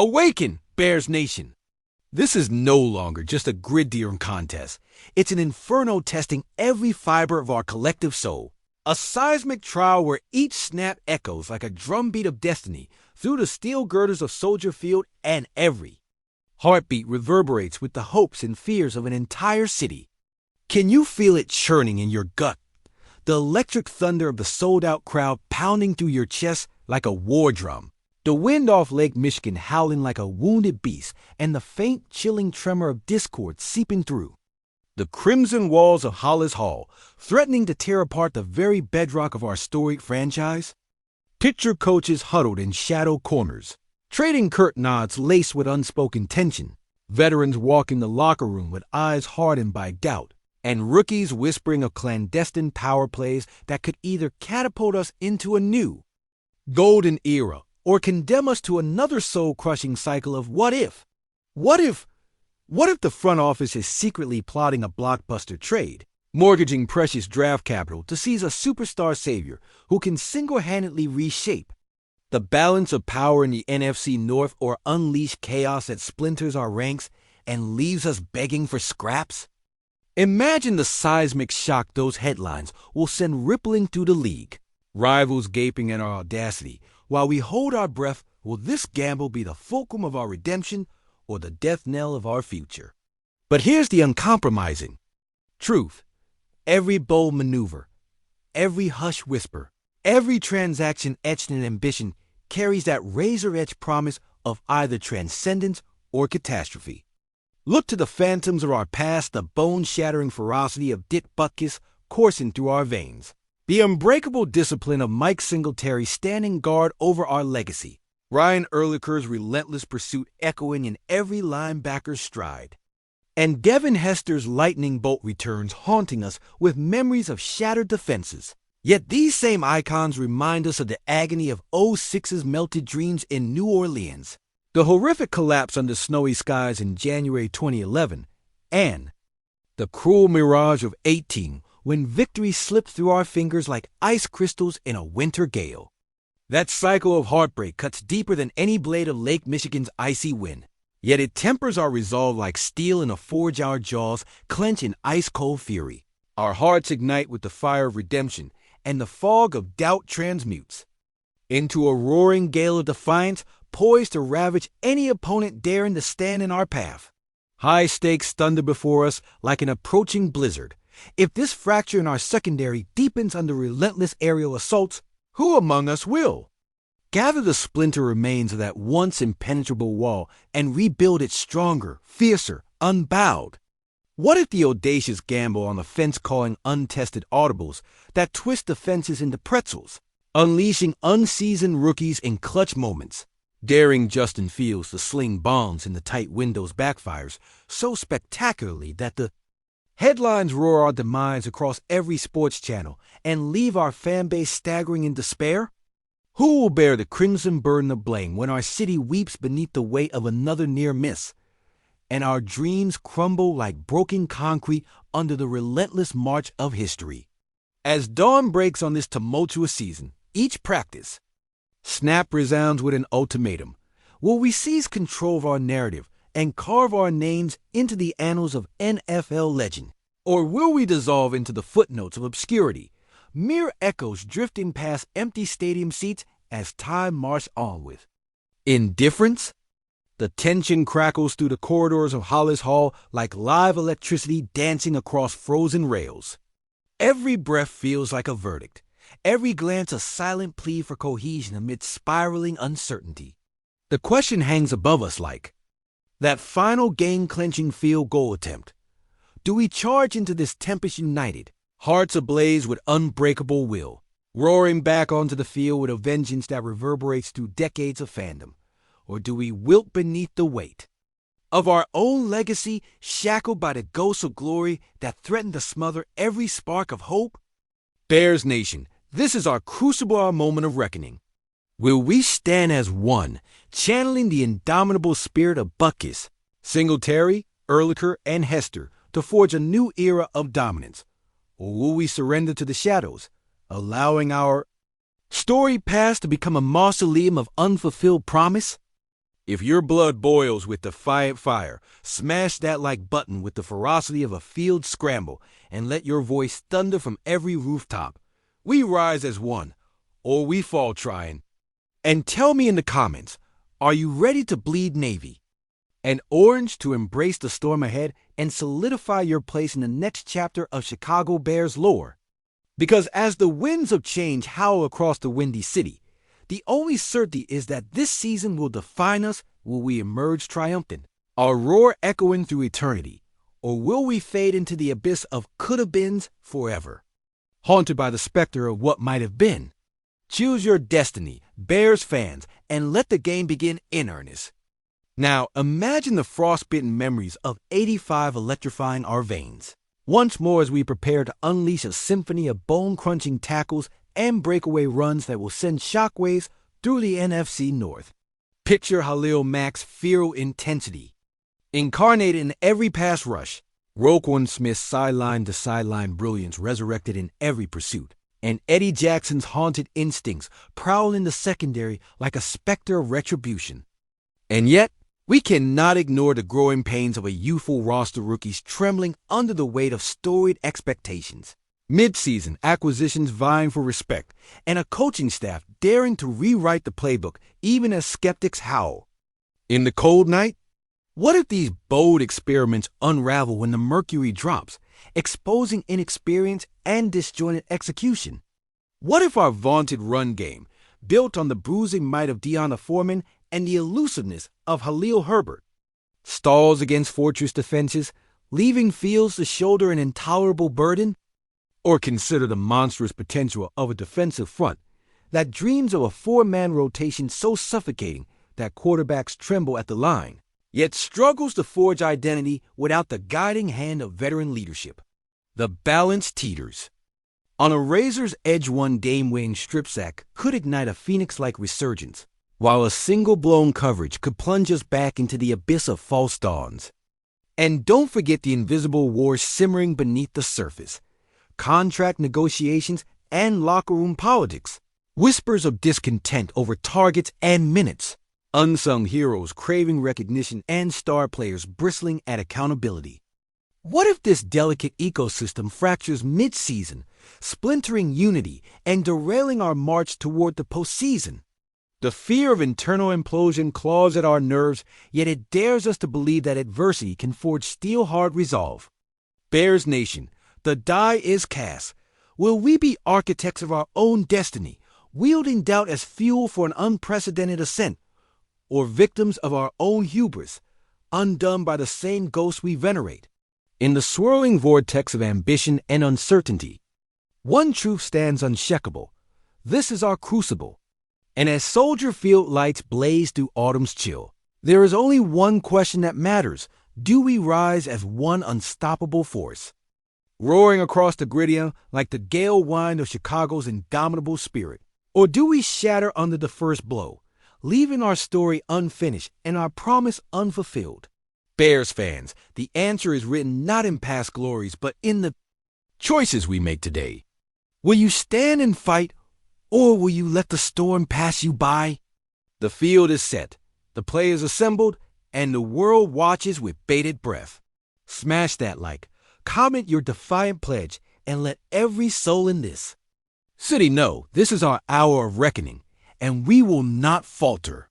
Awaken, Bears Nation! This is no longer just a gridiron contest. It's an inferno testing every fiber of our collective soul. A seismic trial where each snap echoes like a drumbeat of destiny through the steel girders of Soldier Field, and every heartbeat reverberates with the hopes and fears of an entire city. Can you feel it churning in your gut? The electric thunder of the sold-out crowd pounding through your chest like a war drum. The wind off Lake Michigan howling like a wounded beast, and the faint, chilling tremor of discord seeping through. The crimson walls of Hollis Hall, threatening to tear apart the very bedrock of our storied franchise. Picture coaches huddled in shadow corners, trading curt nods laced with unspoken tension. Veterans walking the locker room with eyes hardened by doubt, and rookies whispering of clandestine power plays that could either catapult us into a new golden era or condemn us to another soul-crushing cycle of what if? What if the front office is secretly plotting a blockbuster trade, mortgaging precious draft capital to seize a superstar savior who can single-handedly reshape the balance of power in the NFC North, or unleash chaos that splinters our ranks and leaves us begging for scraps? Imagine the seismic shock those headlines will send rippling through the league. Rivals gaping at our audacity. While we hold our breath, will this gamble be the fulcrum of our redemption or the death knell of our future? But here's the uncompromising truth. Every bold maneuver, every hush whisper, every transaction etched in ambition carries that razor-edge promise of either transcendence or catastrophe. Look to the phantoms of our past, the bone-shattering ferocity of Dick Butkus coursing through our veins. The unbreakable discipline of Mike Singletary standing guard over our legacy. Ryan Urlacher's relentless pursuit echoing in every linebacker's stride. And Devin Hester's lightning bolt returns haunting us with memories of shattered defenses. Yet these same icons remind us of the agony of 06's melted dreams in New Orleans, the horrific collapse under snowy skies in January 2011, and the cruel mirage of 18 when victory slipped through our fingers like ice crystals in a winter gale. That cycle of heartbreak cuts deeper than any blade of Lake Michigan's icy wind, yet it tempers our resolve like steel in a forge. Our jaws clench in ice-cold fury. Our hearts ignite with the fire of redemption, and the fog of doubt transmutes into a roaring gale of defiance, poised to ravage any opponent daring to stand in our path. High stakes thunder before us like an approaching blizzard. If this fracture in our secondary deepens under relentless aerial assaults, who among us will? Gather the splinter remains of that once impenetrable wall and rebuild it stronger, fiercer, unbowed. What if the audacious gamble on the fence calling untested audibles that twist the fences into pretzels, unleashing unseasoned rookies in clutch moments? Daring Justin Fields to sling bombs in the tight windows backfires so spectacularly that the headlines roar our demise across every sports channel and leave our fan base staggering in despair? Who will bear the crimson burden of blame when our city weeps beneath the weight of another near miss, and our dreams crumble like broken concrete under the relentless march of history? As dawn breaks on this tumultuous season, each practice snap resounds with an ultimatum. Will we seize control of our narrative and carve our names into the annals of NFL legend? Or will we dissolve into the footnotes of obscurity, mere echoes drifting past empty stadium seats as time marches on with indifference? The tension crackles through the corridors of Hollis Hall like live electricity dancing across frozen rails. Every breath feels like a verdict, every glance a silent plea for cohesion amid spiraling uncertainty. The question hangs above us like that final game-clinching field goal attempt. Do we charge into this tempest united, hearts ablaze with unbreakable will, roaring back onto the field with a vengeance that reverberates through decades of fandom? Or do we wilt beneath the weight of our own legacy, shackled by the ghosts of glory that threaten to smother every spark of hope? Bears Nation, this is our crucible, our moment of reckoning. Will we stand as one, channeling the indomitable spirit of Butkus, Singletary, Urlacher, and Hester to forge a new era of dominance? Or will we surrender to the shadows, allowing our storied past to become a mausoleum of unfulfilled promise? If your blood boils with defiant fire, smash that like button with the ferocity of a field scramble and let your voice thunder from every rooftop. We rise as one, or we fall trying. And tell me in the comments, are you ready to bleed Navy? And orange to embrace the storm ahead and solidify your place in the next chapter of Chicago Bears lore? Because as the winds of change howl across the Windy City, the only certainty is that this season will define us. Will we emerge triumphant, our roar echoing through eternity, or will we fade into the abyss of could-have-beens forever, haunted by the specter of what might have been? Choose your destiny, Bears fans, and let the game begin in earnest. Now, imagine the frostbitten memories of '85 electrifying our veins once more as we prepare to unleash a symphony of bone-crunching tackles and breakaway runs that will send shockwaves through the NFC North. Picture Khalil Mack's feral intensity, incarnated in every pass rush, Roquan Smith's sideline-to-sideline brilliance resurrected in every pursuit, and Eddie Jackson's haunted instincts prowling the secondary like a specter of retribution. And yet, we cannot ignore the growing pains of a youthful roster rookies trembling under the weight of storied expectations. Mid-season acquisitions vying for respect, and a coaching staff daring to rewrite the playbook even as skeptics howl. In the cold night, what if these bold experiments unravel when the mercury drops, exposing inexperience and disjointed execution? What if our vaunted run game, built on the bruising might of Deonta Foreman and the elusiveness of Khalil Herbert, stalls against fortress defenses, leaving Fields to shoulder an intolerable burden? Or consider the monstrous potential of a defensive front that dreams of a four-man rotation so suffocating that quarterbacks tremble at the line, yet struggles to forge identity without the guiding hand of veteran leadership. The balance teeters. On a razor's edge, one game-winning strip sack could ignite a phoenix-like resurgence, while a single blown coverage could plunge us back into the abyss of false dawns. And don't forget the invisible wars simmering beneath the surface. Contract negotiations and locker room politics, whispers of discontent over targets and minutes, unsung heroes craving recognition and star players bristling at accountability. What if this delicate ecosystem fractures mid-season, splintering unity and derailing our march toward the postseason? The fear of internal implosion claws at our nerves, yet it dares us to believe that adversity can forge steel-hard resolve. Bears Nation, the die is cast. Will we be architects of our own destiny, wielding doubt as fuel for an unprecedented ascent, or victims of our own hubris, undone by the same ghosts we venerate? In the swirling vortex of ambition and uncertainty, one truth stands unshakable. This is our crucible. And as Soldier Field lights blaze through autumn's chill, there is only one question that matters. Do we rise as one unstoppable force, roaring across the gridiron like the gale wind of Chicago's indomitable spirit? Or do we shatter under the first blow, leaving our story unfinished and our promise unfulfilled? Bears fans, the answer is written not in past glories, but in the choices we make today. Will you stand and fight, or will you let the storm pass you by? The field is set, the players assembled, and the world watches with bated breath. Smash that like, comment your defiant pledge, and let every soul in this city know this is our hour of reckoning, and we will not falter.